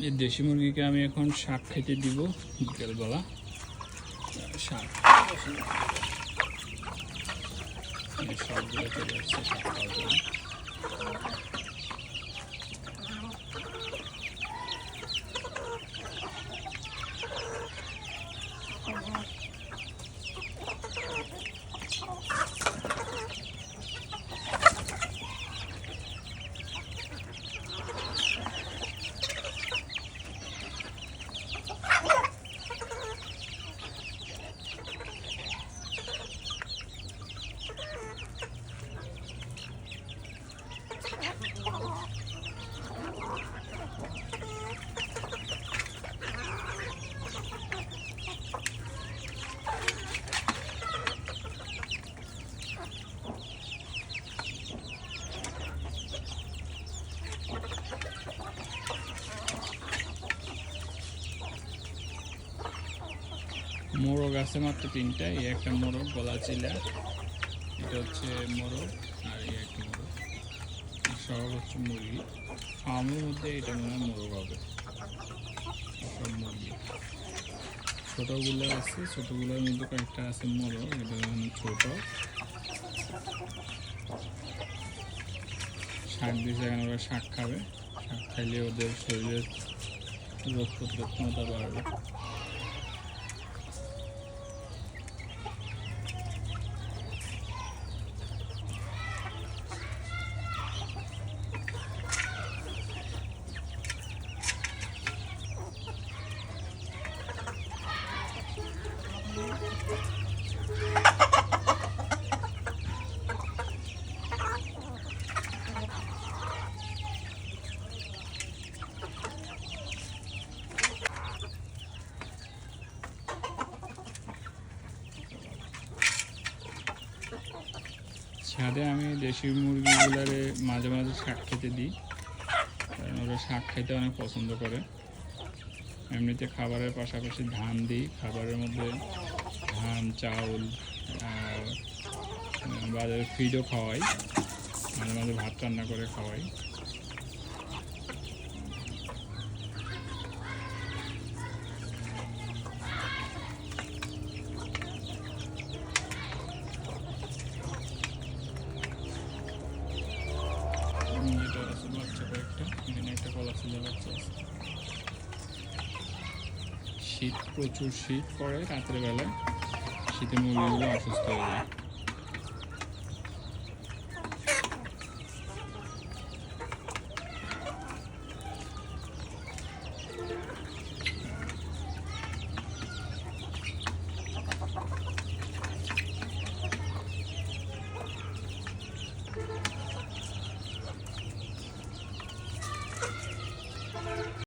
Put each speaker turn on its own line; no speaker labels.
এই দেশি মুরগিকে আমি এখন শাক খেতে দিব বিকেলবেলা। শাক সবগুলো চলে আসছে শাক খাওয়ার জন্য। মোরগ আছে মাত্র 3টা। এই একটা মোরগ গলা চিলা, এটা হচ্ছে মোরগ, আর এই একটা মোরগ। সব হচ্ছে মুরগি। ফার্মের মধ্যে এটা মনে হয় মোরগ হবে। সব মুরগি ছোটগুলো আছে, ছোটগুলোর মধ্যে কয়েকটা আছে মোরগ। এটা ছোট। শাক দিয়েছে, এখানে ওরা শাক খাবে। শাক খাইলে ওদের শরীরের রোগ প্রতিরোধ ক্ষমতা বাড়বে। ছাদে আমি দেশি মুরগিগুলারে মাঝে মাঝে শাক খেতে দিই, কারণ ওরা শাক খেতে অনেক পছন্দ করে। এমনিতে খাবারের পাশাপাশি ধান দিই। খাবারের মধ্যে ধান, চাউল, আর বাজারে ফিডও খাওয়াই। মাঝে মাঝে ভাত রান্না করে খাওয়াই। এটা আছে বাচ্চা কয়েকটা, এখানে একটা কলা ছিল বাচ্চা আছে। শীত, প্রচুর শীত পড়ে রাত্রেবেলায়। শীতে মুরগিগুলো অসুস্থ হয়ে যায়।